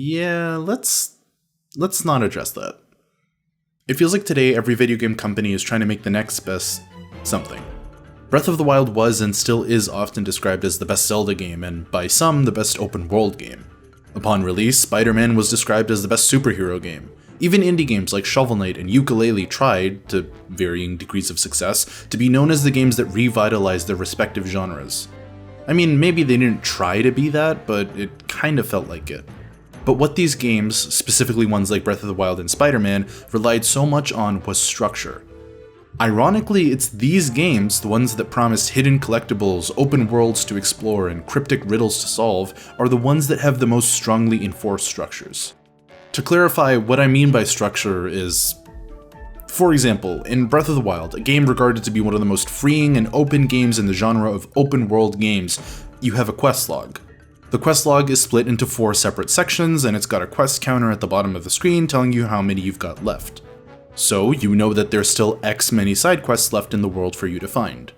Yeah, let's not address that. It feels like today every video game company is trying to make the next best something. Breath of the Wild was and still is often described as the best Zelda game, and by some, the best open world game. Upon release, Spider-Man was described as the best superhero game. Even indie games like Shovel Knight and Yooka-Laylee tried, to varying degrees of success, to be known as the games that revitalized their respective genres. I mean, maybe they didn't try to be that, but it kind of felt like it. But what these games, specifically ones like Breath of the Wild and Spider-Man, relied so much on was structure. Ironically, it's these games, the ones that promised hidden collectibles, open worlds to explore, and cryptic riddles to solve, are the ones that have the most strongly enforced structures. To clarify, what I mean by structure is, for example, in Breath of the Wild, a game regarded to be one of the most freeing and open games in the genre of open world games, you have a quest log. The quest log is split into 4 separate sections, and it's got a quest counter at the bottom of the screen telling you how many you've got left. So you know that there's still X many side quests left in the world for you to find.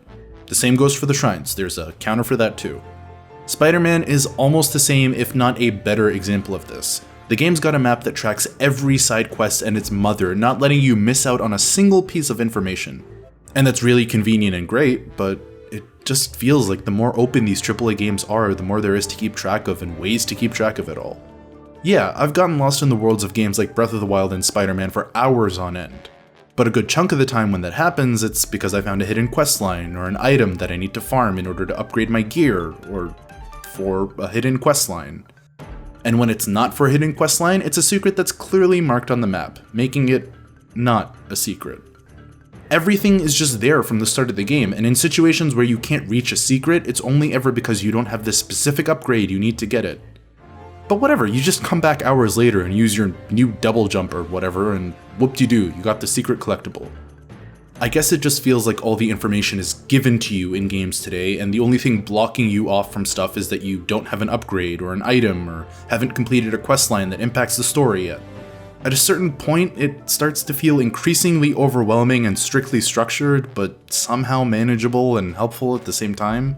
The same goes for the shrines, there's a counter for that too. Spider-Man is almost the same, if not a better example of this. The game's got a map that tracks every side quest and its mother, not letting you miss out on a single piece of information. And that's really convenient and great, but it just feels like the more open these AAA games are, the more there is to keep track of and ways to keep track of it all. Yeah, I've gotten lost in the worlds of games like Breath of the Wild and Spider-Man for hours on end. But a good chunk of the time when that happens, it's because I found a hidden quest line or an item that I need to farm in order to upgrade my gear, or for a hidden quest line. And when it's not for a hidden quest line, it's a secret that's clearly marked on the map, making it not a secret. Everything is just there from the start of the game, and in situations where you can't reach a secret, it's only ever because you don't have the specific upgrade you need to get it. But whatever, you just come back hours later and use your new double jump or whatever, and whoop-de-doo, you got the secret collectible. I guess it just feels like all the information is given to you in games today, and the only thing blocking you off from stuff is that you don't have an upgrade or an item, or haven't completed a questline that impacts the story yet. At a certain point, it starts to feel increasingly overwhelming and strictly structured, but somehow manageable and helpful at the same time.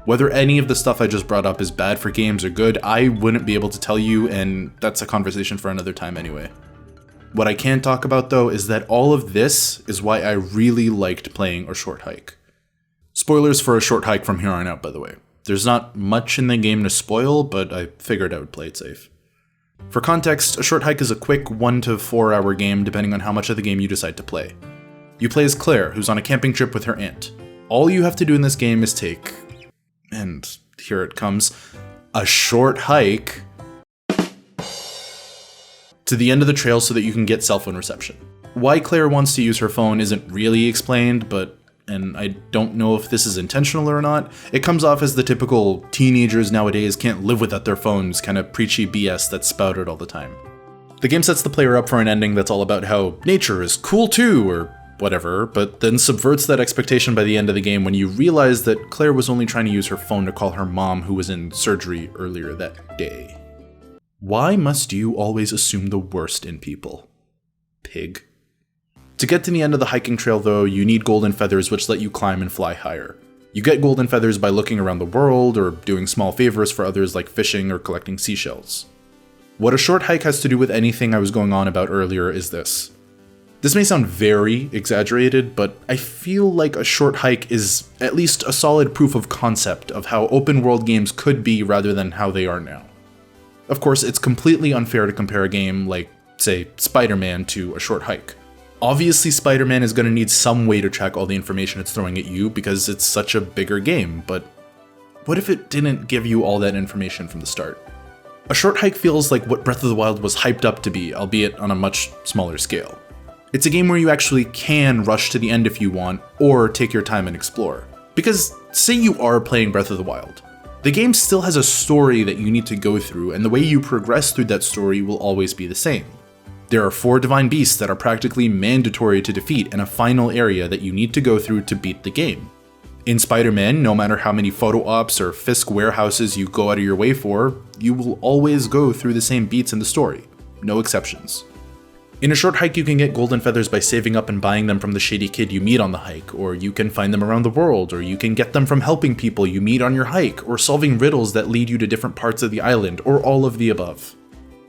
Whether any of the stuff I just brought up is bad for games or good, I wouldn't be able to tell you, and that's a conversation for another time anyway. What I can talk about though is that all of this is why I really liked playing A Short Hike. Spoilers for A Short Hike from here on out, by the way. There's not much in the game to spoil, but I figured I would play it safe. For context, A Short Hike is a quick 1 to 4 hour game depending on how much of the game you decide to play. You play as Claire, who's on a camping trip with her aunt. All you have to do in this game is take, and here it comes, a short hike to the end of the trail so that you can get cell phone reception. Why Claire wants to use her phone isn't really explained, and I don't know if this is intentional or not, it comes off as the typical teenagers nowadays can't live without their phones kind of preachy BS that's spouted all the time. The game sets the player up for an ending that's all about how nature is cool too, or whatever, but then subverts that expectation by the end of the game when you realize that Claire was only trying to use her phone to call her mom who was in surgery earlier that day. Why must you always assume the worst in people? Pig. To get to the end of the hiking trail though, you need golden feathers which let you climb and fly higher. You get golden feathers by looking around the world or doing small favors for others like fishing or collecting seashells. What A Short Hike has to do with anything I was going on about earlier is this. This may sound very exaggerated, but I feel like A Short Hike is at least a solid proof of concept of how open world games could be rather than how they are now. Of course, it's completely unfair to compare a game like, say, Spider-Man to A Short Hike. Obviously, Spider-Man is going to need some way to track all the information it's throwing at you because it's such a bigger game, but what if it didn't give you all that information from the start? A Short Hike feels like what Breath of the Wild was hyped up to be, albeit on a much smaller scale. It's a game where you actually can rush to the end if you want, or take your time and explore. Because say you are playing Breath of the Wild, the game still has a story that you need to go through, and the way you progress through that story will always be the same. There are 4 divine beasts that are practically mandatory to defeat and a final area that you need to go through to beat the game. In Spider-Man, no matter how many photo ops or Fisk warehouses you go out of your way for, you will always go through the same beats in the story. No exceptions. In A Short Hike, you can get golden feathers by saving up and buying them from the shady kid you meet on the hike, or you can find them around the world, or you can get them from helping people you meet on your hike, or solving riddles that lead you to different parts of the island, or all of the above.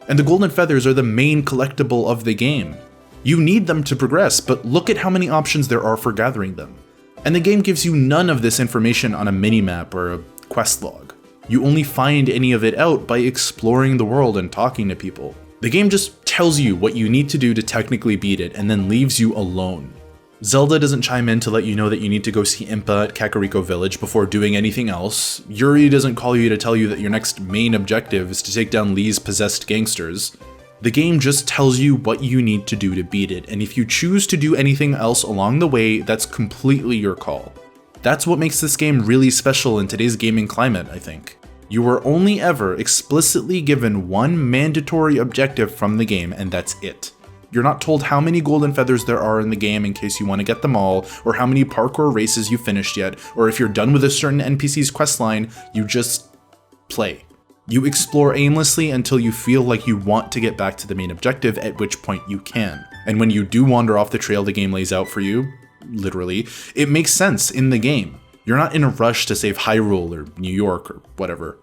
And the golden feathers are the main collectible of the game. You need them to progress, but look at how many options there are for gathering them. And the game gives you none of this information on a minimap or a quest log. You only find any of it out by exploring the world and talking to people. The game just tells you what you need to do to technically beat it and then leaves you alone. Zelda doesn't chime in to let you know that you need to go see Impa at Kakariko Village before doing anything else. Yuri doesn't call you to tell you that your next main objective is to take down Lee's possessed gangsters. The game just tells you what you need to do to beat it, and if you choose to do anything else along the way, that's completely your call. That's what makes this game really special in today's gaming climate, I think. You were only ever explicitly given one mandatory objective from the game, and that's it. You're not told how many golden feathers there are in the game in case you want to get them all, or how many parkour races you finished yet, or if you're done with a certain NPC's questline, you just play. You explore aimlessly until you feel like you want to get back to the main objective, at which point you can. And when you do wander off the trail the game lays out for you, literally, it makes sense in the game. You're not in a rush to save Hyrule or New York or whatever.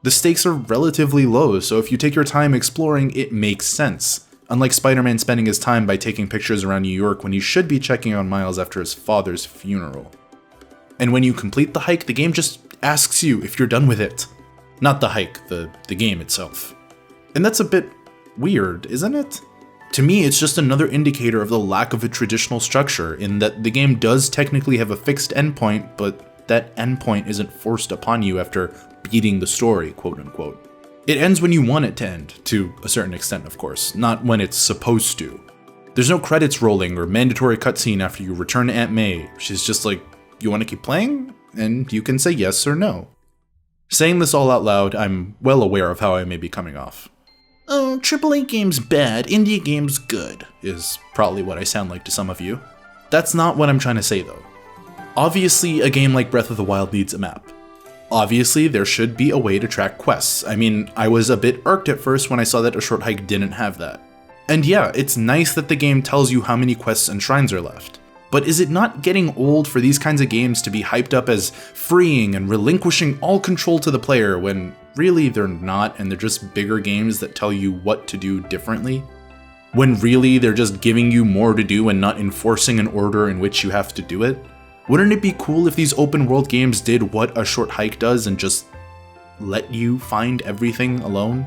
The stakes are relatively low, so if you take your time exploring, it makes sense. Unlike Spider-Man spending his time by taking pictures around New York when he should be checking on Miles after his father's funeral. And when you complete the hike, the game just asks you if you're done with it. Not the hike, the game itself. And that's a bit weird, isn't it? To me, it's just another indicator of the lack of a traditional structure, in that the game does technically have a fixed endpoint, but that endpoint isn't forced upon you after beating the story, quote unquote. It ends when you want it to end, to a certain extent of course, not when it's supposed to. There's no credits rolling or mandatory cutscene after you return to Aunt May. She's just like, you want to keep playing? And you can say yes or no. Saying this all out loud, I'm well aware of how I may be coming off. Oh, AAA games bad, indie games good, is probably what I sound like to some of you. That's not what I'm trying to say though. Obviously, a game like Breath of the Wild needs a map. Obviously, there should be a way to track quests. I mean, I was a bit irked at first when I saw that A Short Hike didn't have that. And yeah, it's nice that the game tells you how many quests and shrines are left. But is it not getting old for these kinds of games to be hyped up as freeing and relinquishing all control to the player when really they're not, and they're just bigger games that tell you what to do differently? When really they're just giving you more to do and not enforcing an order in which you have to do it? Wouldn't it be cool if these open world games did what A Short Hike does and just let you find everything alone?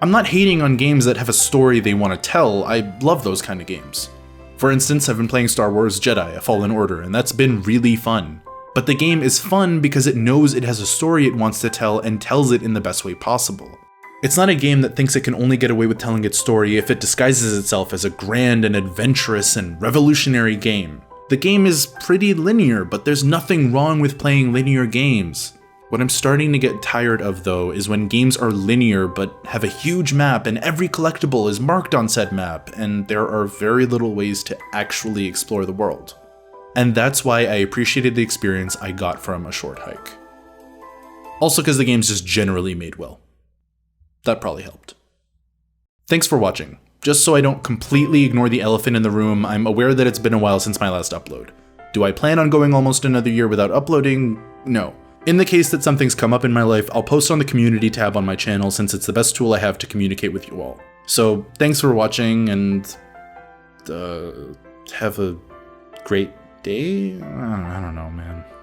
I'm not hating on games that have a story they want to tell. I love those kind of games. For instance, I've been playing Star Wars Jedi: A Fallen Order, and that's been really fun. But the game is fun because it knows it has a story it wants to tell and tells it in the best way possible. It's not a game that thinks it can only get away with telling its story if it disguises itself as a grand and adventurous and revolutionary game. The game is pretty linear, but there's nothing wrong with playing linear games. What I'm starting to get tired of though is when games are linear but have a huge map and every collectible is marked on said map, and there are very little ways to actually explore the world. And that's why I appreciated the experience I got from A Short Hike. Also because the game's just generally made well. That probably helped. Thanks for watching. Just so I don't completely ignore the elephant in the room, I'm aware that it's been a while since my last upload. Do I plan on going almost another year without uploading? No. In the case that something's come up in my life, I'll post on the community tab on my channel since it's the best tool I have to communicate with you all. So thanks for watching, and have a great day? I don't know, man.